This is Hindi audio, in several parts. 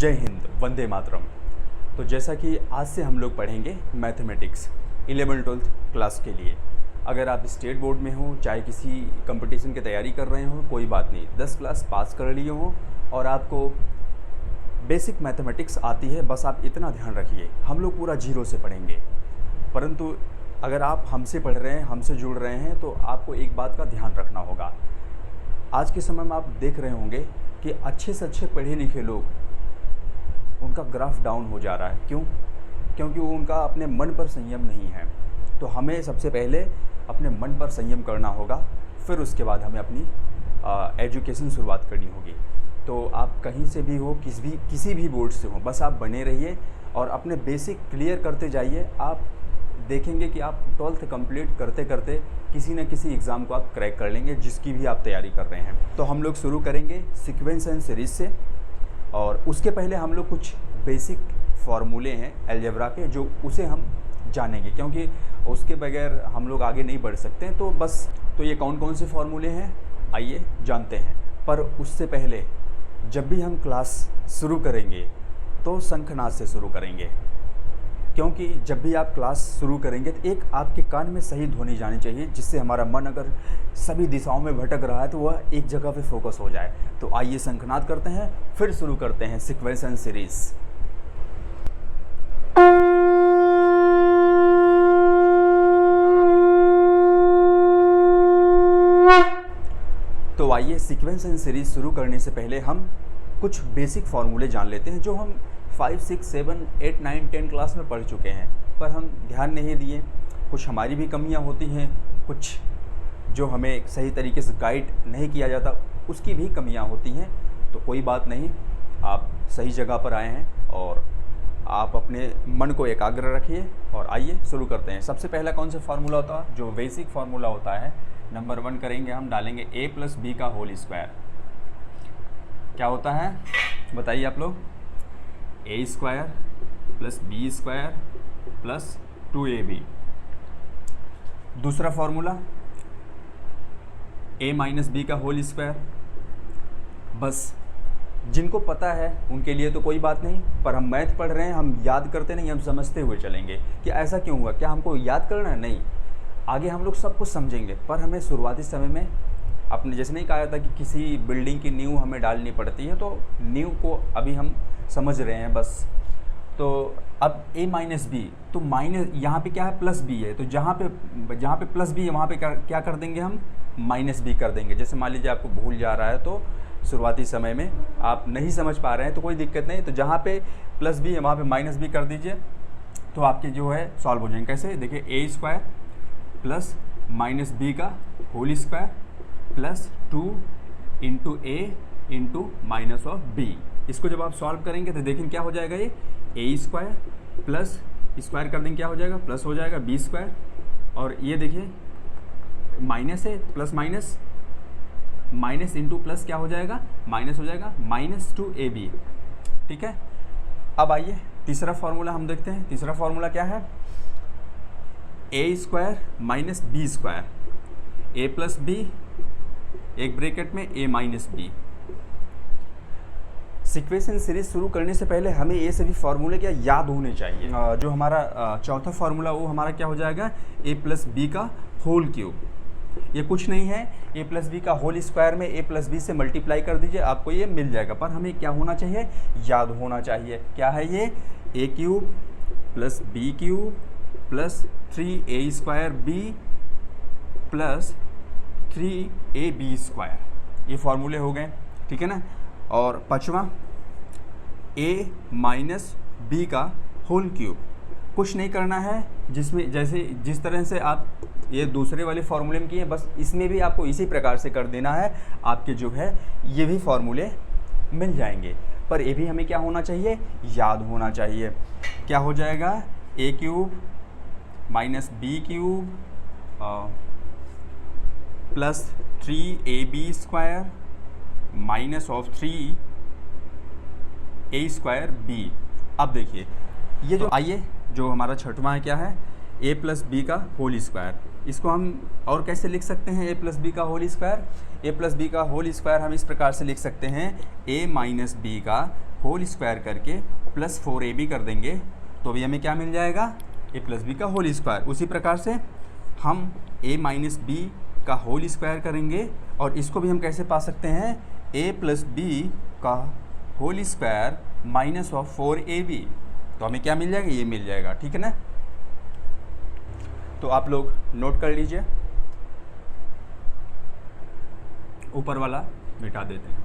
जय हिंद, वंदे मातरम। तो जैसा कि आज से हम लोग पढ़ेंगे मैथमेटिक्स 11th-12th क्लास के लिए। अगर आप स्टेट बोर्ड में हो, चाहे किसी कंपटीशन की तैयारी कर रहे हो, कोई बात नहीं, 10 क्लास पास कर लिए हो और आपको बेसिक मैथमेटिक्स आती है, बस आप इतना ध्यान रखिए, हम लोग पूरा जीरो से पढ़ेंगे। परंतु अगर आप हमसे पढ़ रहे हैं, हमसे जुड़ रहे हैं, तो आपको एक बात का ध्यान रखना होगा। आज के समय में आप देख रहे होंगे कि अच्छे से अच्छे पढ़े लिखे लोग, उनका ग्राफ डाउन हो जा रहा है। क्यों? क्योंकि वो उनका अपने मन पर संयम नहीं है। तो हमें सबसे पहले अपने मन पर संयम करना होगा, फिर उसके बाद हमें अपनी एजुकेशन शुरुआत करनी होगी। तो आप कहीं से भी हो, किसी भी बोर्ड से हो, बस आप बने रहिए और अपने बेसिक क्लियर करते जाइए। आप देखेंगे कि आप 12th कंप्लीट करते करते किसी न किसी एग्ज़ाम को आप क्रैक कर लेंगे, जिसकी भी आप तैयारी कर रहे हैं। तो हम लोग शुरू करेंगे सीक्वेंस एंड सीरीज से, और उसके पहले हम लोग कुछ बेसिक फार्मूले हैं अलजेब्रा के, जो उसे हम जानेंगे, क्योंकि उसके बगैर हम लोग आगे नहीं बढ़ सकते। तो ये कौन कौन से फार्मूले हैं, आइए जानते हैं। पर उससे पहले जब भी हम क्लास शुरू करेंगे तो शंखनाद से शुरू करेंगे, क्योंकि जब भी आप क्लास शुरू करेंगे तो एक आपके कान में सही ध्वनि जानी चाहिए, जिससे हमारा मन अगर सभी दिशाओं में भटक रहा है तो वह एक जगह पे फोकस हो जाए। तो आइए शंखनाद करते हैं, फिर शुरू करते हैं सीक्वेंस एंड सीरीज। तो आइए सीक्वेंस एंड सीरीज शुरू करने से पहले हम कुछ बेसिक फार्मूले जान लेते हैं, जो हम 5, 6, 7, 8, 9, 10 क्लास में पढ़ चुके हैं, पर हम ध्यान नहीं दिए। कुछ हमारी भी कमियां होती हैं, कुछ जो हमें सही तरीके से गाइड नहीं किया जाता, उसकी भी कमियां होती हैं। तो कोई बात नहीं, आप सही जगह पर आए हैं और आप अपने मन को एकाग्र रखिए। और आइए शुरू करते हैं। सबसे पहला कौन सा फार्मूला होता है? जो बेसिक फार्मूला होता है, नंबर 1 करेंगे, हम डालेंगे a + b का होल स्क्वायर। क्या होता है बताइए आप लोग? a² + b² + 2ab। दूसरा फार्मूला a - b का होल स्क्वायर। बस जिनको पता है उनके लिए तो कोई बात नहीं, पर हम मैथ पढ़ रहे हैं, हम याद करते नहीं, हम समझते हुए चलेंगे कि ऐसा क्यों हुआ, क्या हमको याद करना है? नहीं, आगे हम लोग सब कुछ समझेंगे, पर हमें शुरुआती समय में अपने जैसे नहीं कहा था कि किसी बिल्डिंग की नींव हमें डालनी पड़ती है, तो नींव को अभी हम समझ रहे हैं बस। तो अब a - b, तो माइनस यहाँ पे क्या है, +b है, तो जहाँ पे +b है वहाँ पे क्या कर देंगे हम? -b कर देंगे। जैसे मान लीजिए आपको भूल जा रहा है, तो शुरुआती समय में आप नहीं समझ पा रहे हैं तो कोई दिक्कत नहीं, तो जहाँ पे +b है वहाँ पे -b कर दीजिए, तो आपके जो है सॉल्व हो जाएंगे। कैसे? देखिए, a² + -b का होल स्क्वायर + 2 × a × -b। इसको जब आप सॉल्व करेंगे तो देखें क्या हो जाएगा, ये a² प्लस स्क्वायर कर देंगे, क्या हो जाएगा? प्लस हो जाएगा b², और ये देखिए माइनस है, प्लस माइनस इंटू प्लस क्या हो जाएगा? माइनस हो जाएगा, -2ab। ठीक है। अब आइए तीसरा फार्मूला हम देखते हैं। तीसरा फार्मूला क्या है? a² - b², a + b, एक ब्रैकेट में a - b। Sequence and series शुरू करने से पहले हमें ये सभी फार्मूले क्या याद होने चाहिए। जो हमारा चौथा फार्मूला, वो हमारा क्या हो जाएगा? a + b का होल क्यूब। ये कुछ नहीं है, a + b का होल स्क्वायर में a + b से मल्टीप्लाई कर दीजिए, आपको ये मिल जाएगा। पर हमें क्या होना चाहिए? याद होना चाहिए। क्या है ये? a³ + b³ + 3a² b + 3ab²। ये फार्मूले हो गए, ठीक है ना। और पांचवा a - b का होल क्यूब। कुछ नहीं करना है, जिस तरह से आप ये दूसरे वाले फार्मूले में किए, बस इसमें भी आपको इसी प्रकार से कर देना है। आपके जो है ये भी फार्मूले मिल जाएंगे, पर ये भी हमें क्या होना चाहिए? याद होना चाहिए। क्या हो जाएगा? a³ - b³ + 3ab² -3a² b। अब देखिए ये जो आइए जो हमारा छठवां है, क्या है? a + b का होल स्क्वायर। इसको हम और कैसे लिख सकते हैं? a + b का होल स्क्वायर। a + b का होल स्क्वायर हम इस प्रकार से लिख सकते हैं, a - b का होल स्क्वायर करके प्लस 4ab कर देंगे तो भी हमें क्या मिल जाएगा, a प्लस बी का होल स्क्वायर। उसी प्रकार से हम a माइनस बी का होल स्क्वायर करेंगे और इसको भी हम कैसे पा सकते हैं, a प्लस बी का whole square minus of 4ab, तो हमें क्या मिल जाएगा, ये मिल जाएगा। ठीक है ना। तो आप लोग नोट कर लीजिए, ऊपर वाला मिटा देते हैं।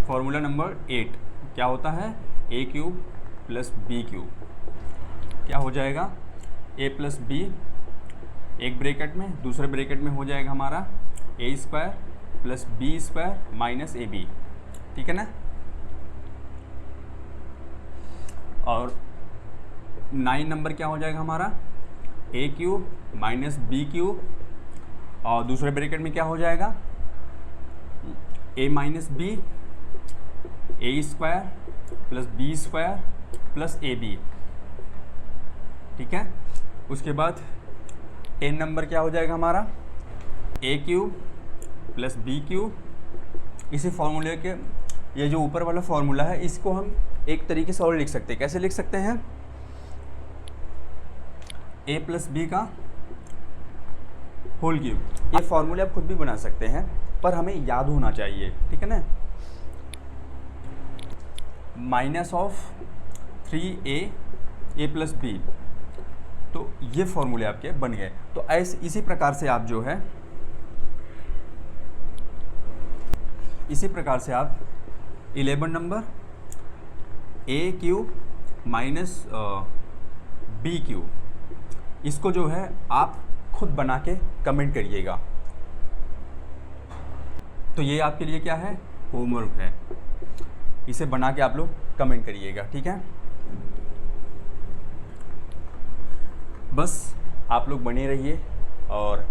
फॉर्मूला नंबर 8 क्या होता है, a cube plus B cube क्या हो जाएगा, a प्लस बी एक ब्रैकेट में, दूसरे ब्रैकेट में हो जाएगा हमारा a square plus B square minus ab। ठीक है ना। और 9 नंबर क्या हो जाएगा हमारा, a cube minus B cube, और दूसरे ब्रैकेट में क्या हो जाएगा, a minus B A square plus B square plus A B. ठीक है। उसके बाद 10 नंबर क्या हो जाएगा हमारा, a cube plus B cube. इसी फॉर्मूले के, ये जो ऊपर वाला फॉर्मूला है इसको हम एक तरीके से और लिख सकते हैं। कैसे लिख सकते हैं, a प्लस बी का होल क्यूब। ये फॉर्मूले आप खुद भी बना सकते हैं पर हमें याद होना चाहिए। ठीक है ना। Minus of 3a plus B, तो ये फॉर्मूले आपके बन गए। तो ऐसे इसी प्रकार से आप जो है, इसी प्रकार से आप 11 number a cube minus B cube, इसको जो है आप खुद बना के कमेंट करिएगा। तो ये आपके लिए क्या है, होमवर्क है, इसे बना के आप लोग कमेंट करिएगा। ठीक है। बस आप लोग बने रहिए और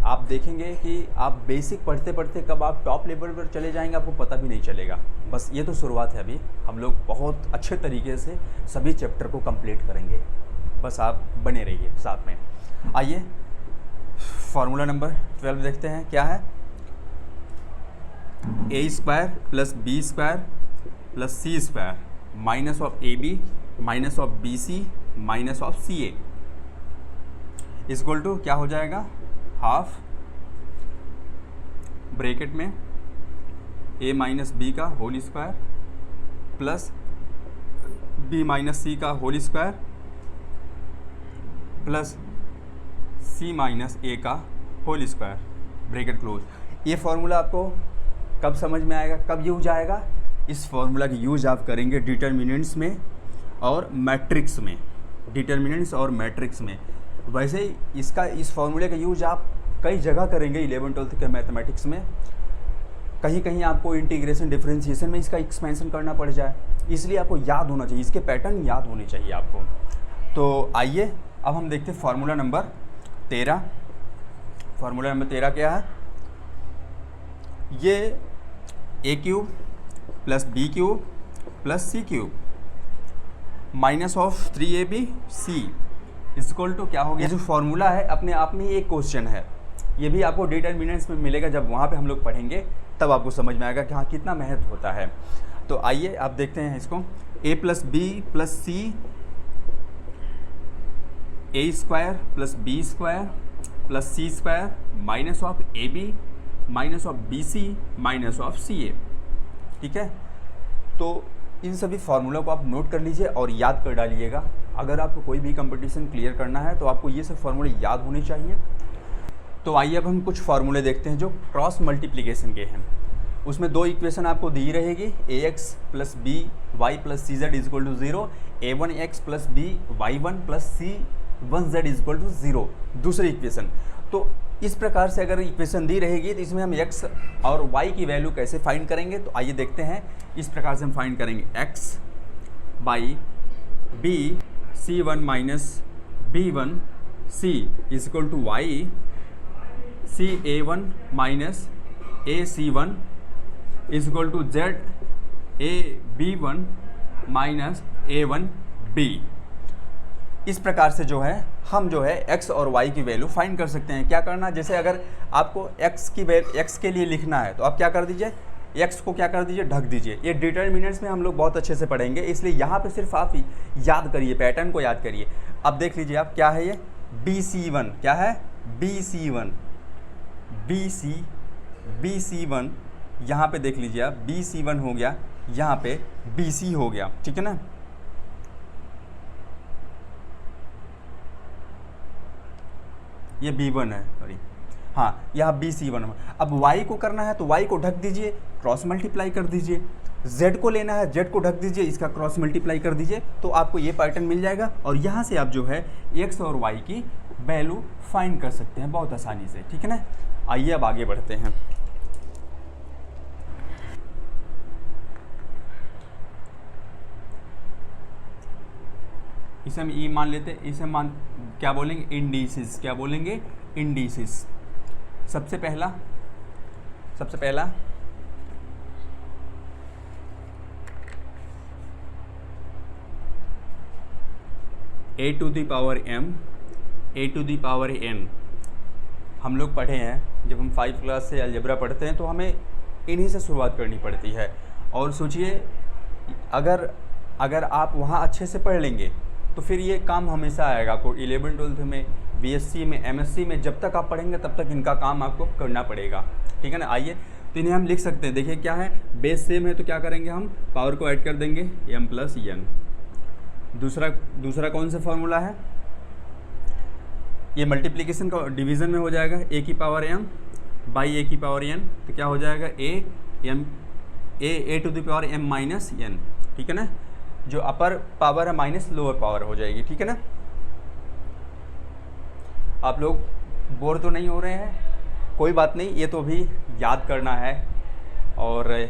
आप देखेंगे कि आप बेसिक पढ़ते पढ़ते कब आप टॉप लेवल पर चले जाएंगे आपको पता भी नहीं चलेगा। बस ये तो शुरुआत है, अभी हम लोग बहुत अच्छे तरीके से सभी चैप्टर को कंप्लीट करेंगे। बस आप बने रहिए साथ में। आइए फॉर्मूला नंबर 12 देखते हैं क्या है, a square plus B square plus c square minus of a b minus of b c minus of c a equal to क्या हो जाएगा, हाफ ब्रैकेट में a माइनस बी का whole square plus b minus c का whole square plus c minus a का होल स्क्वायर, ब्रैकेट क्लोज। ये फॉर्मूला आपको कब समझ में आएगा, कब यूज आएगा, इस फॉर्मूला की यूज आप करेंगे डिटर्मिनेंट्स में और मैट्रिक्स में, डिटर्मिनेंट्स और मैट्रिक्स में। वैसे ही इस फॉर्मूले का यूज आप कई जगह करेंगे 11th-12th के मैथमेटिक्स में। कहीं कहीं आपको इंटीग्रेशन डिफरेंशिएशन में इसका एक्सपेंशन करना पड़ जाए, इसलिए आपको याद होना चाहिए, इसके पैटर्न याद होने चाहिए आपको। तो आइए अब हम देखते हैं फार्मूला नंबर 13। फार्मूला नंबर 13 क्या है, ये a cube plus B cube plus C cube minus of 3ab c equal to क्या हो गया। जो फॉर्मूला है अपने आप में ही एक क्वेश्चन है, ये भी आपको डिटर्मिनेंट्स में मिलेगा, जब वहाँ पे हम लोग पढ़ेंगे तब आपको समझ में आएगा कि हाँ कितना महत्व होता है। तो आइए आप देखते हैं इसको, a plus b plus c a square plus B square plus c square minus of a b minus of b c minus of c a. ठीक है। तो इन सभी फार्मूला को आप नोट कर लीजिए और याद कर डालिएगा। अगर आपको कोई भी कंपटीशन क्लियर करना है तो आपको ये सब फार्मूले याद होने चाहिए। तो आइए अब हम कुछ फार्मूले देखते हैं जो क्रॉस मल्टीप्लिकेशन के हैं। उसमें दो इक्वेशन आपको दी रहेगी, ax plus B Y plus C Z equal to 0, a1x plus B y1 plus c1z equal to 0, दूसरी इक्वेशन। तो इस प्रकार से अगर इक्वेशन दी रहेगी तो इसमें हम x और y की वैल्यू कैसे फाइंड करेंगे, तो आइए देखते हैं। इस प्रकार से हम फाइंड करेंगे x by B c1 minus b1 c equal to y ca1 minus ac1 equal to z ab1 minus a1b। इस प्रकार से जो है हम जो है x और y की वैल्यू फाइंड कर सकते हैं। क्या करना, जैसे अगर आपको x के लिए लिखना है तो आप क्या कर दीजिए, एक्स को क्या कर दीजिए, ढक दीजिए। ये डिटर्मिनेंट्स में हम लोग बहुत अच्छे से पढ़ेंगे, इसलिए यहाँ पे सिर्फ आप याद करिए, पैटर्न को याद करिए। अब देख लीजिए आप, क्या है ये BC1, क्या है BC1, BC1, यहाँ पे देख लीजिए आप BC1 हो गया, यहाँ पे BC हो गया, ठीक है ना। ये B1 है, सॉरी, हाँ, यहाँ BC1 है। अब y को करना है तो y को ढक दीजिए, क्रॉस मल्टीप्लाई कर दीजिए। z को लेना है, z को ढक दीजिए, इसका क्रॉस मल्टीप्लाई कर दीजिए, तो आपको ये पैटर्न मिल जाएगा। और यहाँ से आप जो है x और y की वैल्यू फाइंड कर सकते हैं बहुत आसानी से, ठीक है ना। आइए अब आगे बढ़ते हैं। इसे हम ई मान लेते हैं, इसे मान क्या बोलेंगे, इंडिसेस, क्या बोलेंगे, इंडिसेस। सबसे पहला a to the power m, a to the power n। हम लोग पढ़े हैं, जब हम 5 क्लास से अलजेब्रा पढ़ते हैं तो हमें इन्हीं से शुरुआत करनी पड़ती है। और सोचिए, अगर आप वहाँ अच्छे से पढ़ लेंगे तो फिर ये काम हमेशा आएगा आपको 11 12 में, BSc में, MSc में। जब तक आप पढ़ेंगे तब तक इनका काम आपको करना पड़ेगा, ठीक है ना। आइए, तो इन्हें हम लिख सकते हैं। देखिए क्या है, बेस सेम है तो क्या करेंगे, हम पावर को ऐड कर देंगे m + n। दूसरा कौन सा फॉर्मूला है, ये मल्टीप्लिकेशन का डिवीज़न में हो जाएगा, a की पावर m बाई a की पावर n, तो क्या हो जाएगा a to the power m minus n, ठीक है ना। जो अपर पावर है माइनस लोअर पावर हो जाएगी, ठीक है ना। आप लोग बोर तो नहीं हो रहे हैं, कोई बात नहीं, ये तो भी याद करना है और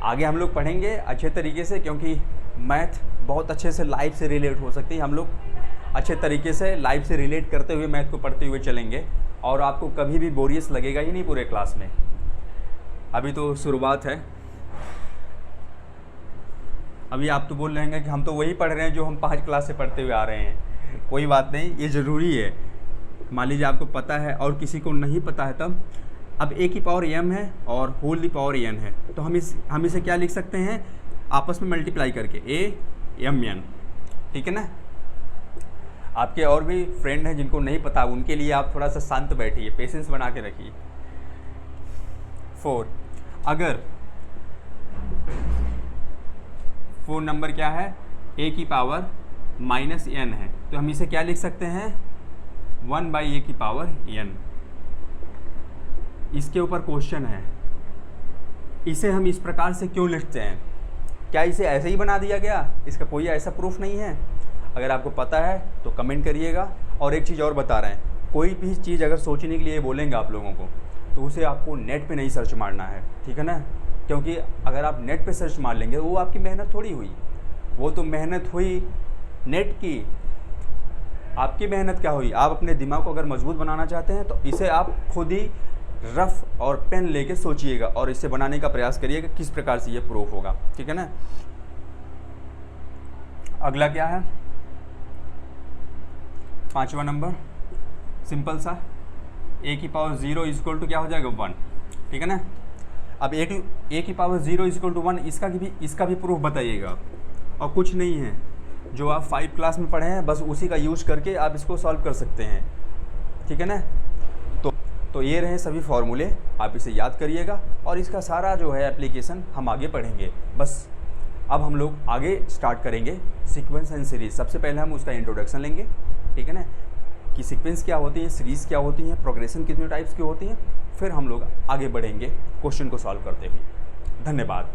आगे हम लोग पढ़ेंगे अच्छे तरीके से, क्योंकि मैथ बहुत अच्छे से लाइफ से रिलेट हो सकती है। हम लोग अच्छे तरीके से लाइफ से रिलेट करते हुए मैथ को पढ़ते हुए चलेंगे और आपको कभी भी बोरियस लगेगा ही नहीं पूरे क्लास में। अभी तो शुरुआत है, अभी आप तो बोल रहे हैं कि हम तो वही पढ़ रहे हैं जो हम 5 क्लास से पढ़ते हुए आ रहे हैं। कोई बात नहीं, ये ज़रूरी है। मान लीजिए आपको पता है और किसी को नहीं पता है, तब अब a की पावर m है और होल दी पावर n है, तो हम इसे क्या लिख सकते हैं, आपस में मल्टीप्लाई करके a m n, ठीक है ना। आपके और भी फ्रेंड हैं जिनको नहीं पता, उनके लिए आप थोड़ा सा शांत बैठिए, पेशेंस बना के रखिए। 4, अगर 4 नंबर क्या है, a की पावर माइनस n है, तो हम इसे क्या लिख सकते हैं, 1/a की पावर n। इसके ऊपर क्वेश्चन है, इसे हम इस प्रकार से क्यों लिखते हैं, क्या इसे ऐसे ही बना दिया गया, इसका कोई ऐसा प्रूफ नहीं है। अगर आपको पता है तो कमेंट करिएगा। और एक चीज़ और बता रहे हैं, कोई भी चीज़ अगर सोचने के लिए बोलेंगे आप लोगों को, तो उसे आपको नेट पे नहीं सर्च मारना है, ठीक है ना। क्योंकि अगर आप नेट पे सर्च मार लेंगे, वो आपकी मेहनत थोड़ी हुई, वो तो मेहनत हुई नेट की। आपकी मेहनत क्या हुई, आप अपने दिमाग को अगर मजबूत बनाना चाहते हैं तो इसे आप खुद ही रफ और पेन लेके सोचिएगा और इसे बनाने का प्रयास करिएगा किस प्रकार से ये प्रूफ होगा, ठीक है ना। अगला क्या है, 5वां नंबर, सिंपल सा, a की पावर 0 इक्वल टू क्या हो जाएगा, 1, ठीक है ना। अब a की पावर 0 इक्वल टू 1, इसका भी प्रूफ बताइएगा। और कुछ नहीं है, जो आप 5 क्लास में पढ़े हैं बस उसी का यूज करके आप इसको सॉल्व कर सकते हैं, ठीक है ना। तो ये रहे सभी फॉर्मूले, आप इसे याद करिएगा और इसका सारा जो है एप्लीकेशन हम आगे पढ़ेंगे। बस अब हम लोग आगे स्टार्ट करेंगे सीक्वेंस एंड सीरीज। सबसे पहले हम उसका इंट्रोडक्शन लेंगे, ठीक है ना, कि सीक्वेंस क्या होती है, सीरीज़ क्या होती है, प्रोग्रेशन कितने टाइप्स की होती हैं। फिर हम लोग आगे बढ़ेंगे क्वेश्चन को सॉल्व करते हुए। धन्यवाद।